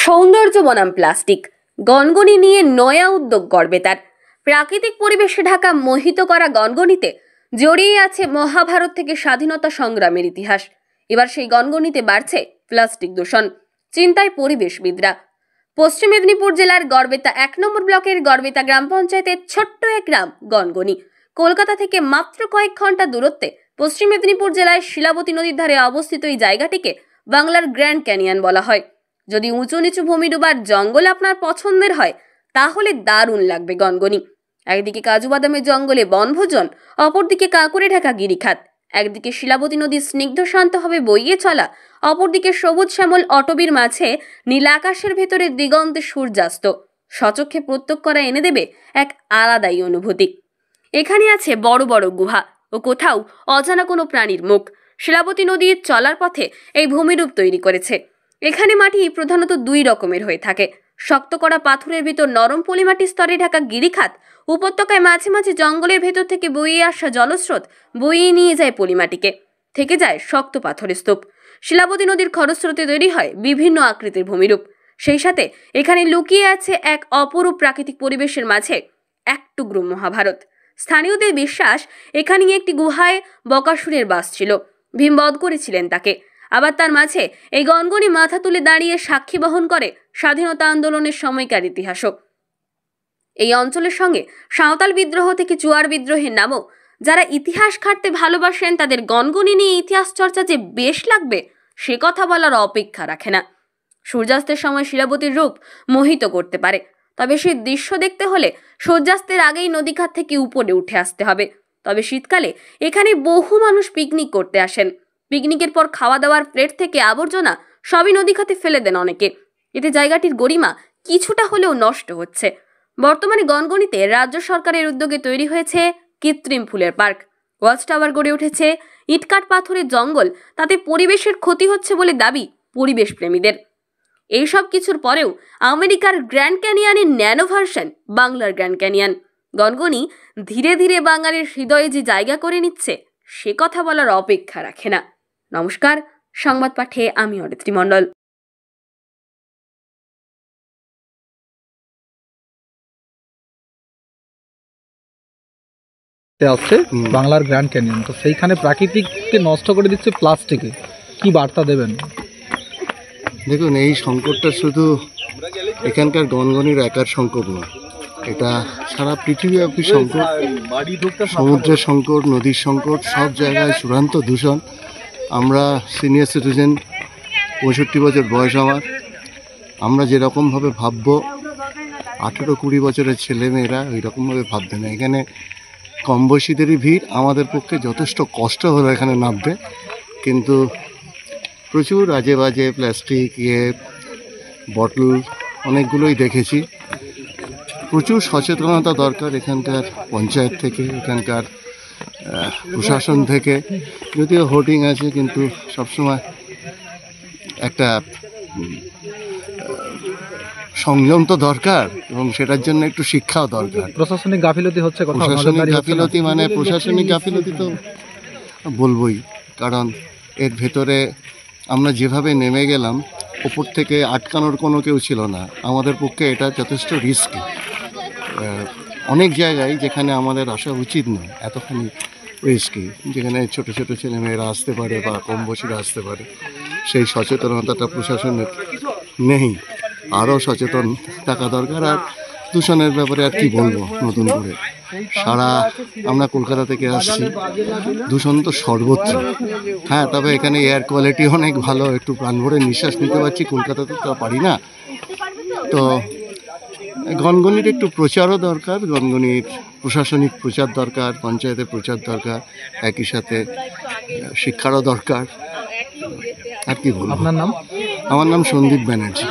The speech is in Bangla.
সৌন্দর্য বনাম প্লাস্টিক, গনগনি নিয়ে নয়া উদ্যোগ গড়বেতার। প্রাকৃতিক পরিবেশে ঢাকা মোহিত করা গনগনিতে জড়িয়ে আছে মহাভারত থেকে স্বাধীনতা সংগ্রামের ইতিহাস। এবার সেই গনগনিতে বাড়ছে প্লাস্টিক দূষণ, চিন্তায় পরিবেশবিদরা। পশ্চিম মেদিনীপুর জেলার গড়বেতা ১ নম্বর ব্লকের গড়বেতা গ্রাম পঞ্চায়েতের ছোট্ট এক গ্রাম গনগনি। কলকাতা থেকে মাত্র কয়েক ঘন্টা দূরত্বে পশ্চিম মেদিনীপুর জেলায় শিলাবতী নদীর ধারে অবস্থিত এই জায়গাটিকে বাংলার গ্র্যান্ড ক্যানিয়ন বলা হয়। যদি উঁচু নিচু ভূমিডুবার জঙ্গল আপনার পছন্দের হয় তাহলে দারুণ লাগবে গনগনি। একদিকে কাজু বাদামের জঙ্গলে বনভোজন, অপরদিকে কাঁকুড়ে ঢাকা গিরিখাত। একদিকে শিলাবতী নদীর স্নিগ্ধ শান্তভাবে বইয়ে চলা, অপরদিকে সবুজ শ্যামল অটবির মাঝে নীল আকাশের ভেতরে দিগন্তে সূর্যাস্ত সচক্ষে প্রত্যক্ষ করা এনে দেবে এক আলাদাই অনুভূতি। এখানে আছে বড় বড় গুহা ও কোথাও অজানা কোনো প্রাণীর মুখ। শিলাবতী নদীর চলার পথে এই ভূমিরূপ তৈরি করেছে। এখানে মাটি প্রধানত দুই রকমের হয়ে থাকে। শক্ত করা পাথরের ভিতর নরম পলিমাটি স্তরে ঢাকা গিরিখাত। উপত্যকায় মাঝে মাঝে জঙ্গলের ভেতর থেকে বয়ে আসা জলস্রোত বইয়ে নিয়ে যায় পলিমাটিকে, থেকে যায় শক্ত পাথরের স্তূপ। শিলাবতী নদীর খরস্রোতে তৈরি হয় বিভিন্ন আকৃতির ভূমিরূপ। সেই সাথে এখানে লুকিয়ে আছে এক অপরূপ প্রাকৃতিক পরিবেশের মাঝে এক টুকরো মহাভারত। স্থানীয়দের বিশ্বাস এখানে একটি গুহায় বকাসুরের বাস ছিল, ভীম বধ করেছিলেন তাকে। আবার তার মাঝে এই গনগনি মাথা তুলে দাঁড়িয়ে সাক্ষী বহন করে স্বাধীনতা আন্দোলনের সময়কার ইতিহাসও। এই অঞ্চলের সঙ্গে সাঁওতাল বিদ্রোহ থেকে চুয়ার বিদ্রোহের নামও। যারা ইতিহাস ঘাঁটতে ভালোবাসেন তাদের গনগনি নিয়ে ইতিহাস চর্চা যে বেশ লাগবে সে কথা বলার অপেক্ষা রাখে না। সূর্যাস্তের সময় শিলাবতীর রূপ মোহিত করতে পারে, তবে সেই দৃশ্য দেখতে হলে সূর্যাস্তের আগেই নদীঘাট থেকে উপরে উঠে আসতে হবে। তবে শীতকালে এখানে বহু মানুষ পিকনিক করতে আসেন। পিকনিকের পর খাওয়া দাওয়ার প্লেট থেকে আবর্জনা সবই নদীঘাটে ফেলে দেন অনেকে। এতে জায়গাটির গরিমা কিছুটা হলেও নষ্ট হচ্ছে। বর্তমানে গনগনিতে রাজ্য সরকারের উদ্যোগে তৈরি হয়েছে কৃত্রিম ফুলের পার্ক, ওয়াচ টাওয়ার গড়ে উঠেছে, ইটকাট পাথরের জঙ্গল। তাতে পরিবেশের ক্ষতি হচ্ছে বলে দাবি পরিবেশ প্রেমীদের। এইসব কিছুর পরেও আমেরিকার গ্র্যান্ড ক্যানিয়নের ন্যানো ভার্সন বাংলার গ্র্যান্ড ক্যানিয়ন। গনগনি ধীরে ধীরে বাঙালির হৃদয়ে যে জায়গা করে নিচ্ছে সে কথা বলার অপেক্ষা রাখে না। নমস্কার, সংবাদ পাঠে আমি অরিত্রী মণ্ডল। আছে বাংলার গ্র্যান্ড ক্যানিয়ন, তো সেইখানে প্রাকৃতিককে নষ্ট করে দিচ্ছে প্লাস্টিকে, কি বার্তা দেবেন? দেখুন, এই সংকটটা শুধু এখানকার গনগনির একার সংকট নয়, এটা সারা পৃথিবীব্যাপী সংকট। সমুদ্রের সংকট, নদীর সংকট, সব জায়গায় চূড়ান্ত দূষণ। আমরা সিনিয়র সিটিজেন, 65 বছর বয়স আমার, আমরা যেরকমভাবে ভাববো 18-20 বছরের ছেলেমেয়েরা ওই রকমভাবে ভাববে না। এখানে কম বয়সীদেরই ভিড়। আমাদের পক্ষে যথেষ্ট কষ্ট হলো এখানে নামবে, কিন্তু প্রচুর আজে বাজে প্লাস্টিক বটল অনেকগুলোই দেখেছি। প্রচুর সচেতনতা দরকার এখানকার পঞ্চায়েত থেকে, এখানকার প্রশাসন থেকে। যদিও হোর্ডিং আছে, কিন্তু সবসময় একটা সংযম তো দরকার, এবং সেটার জন্য একটু শিক্ষাও দরকার। প্রশাসনিক গাফিলতি হচ্ছে, প্রশাসনিক গাফিলতি মানে প্রশাসনিক গাফিলতি তো বলবই, কারণ এর ভেতরে আমরা যেভাবে নেমে গেলাম, ওপর থেকে আটকানোর কোনো কেউ ছিল না। আমাদের পক্ষে এটা যথেষ্ট রিস্কি। অনেক জায়গায় যেখানে আমাদের আসা উচিত নয়, এতখানি রিস্কি, যেখানে ছোট ছোট ছেলেমেয়েরা আসতে পারে বা কম বয়সীরা আসতে পারে, সেই সচেতনতাটা প্রশাসনের নেই। আরও সচেতন থাকা দরকার। আর দূষণের ব্যাপারে আর কি বলবো নতুন করে, আমরা কলকাতা থেকে আসছি, দূষণ তো সর্বত্র। হ্যাঁ, তবে এখানে এয়ার কোয়ালিটি অনেক ভালো, একটু প্রাণ ভরে নিঃশ্বাস নিতে পারছি। কলকাতাতে তো পারি না। তো গনগনির একটু প্রচারও দরকার, গনগনির প্রশাসনিক প্রচার দরকার, পঞ্চায়েতের প্রচার দরকার, একই সাথে শিক্ষারও দরকার। আর কি বলবো? আপনার নাম? আমার নাম সন্দীপ ব্যানার্জি।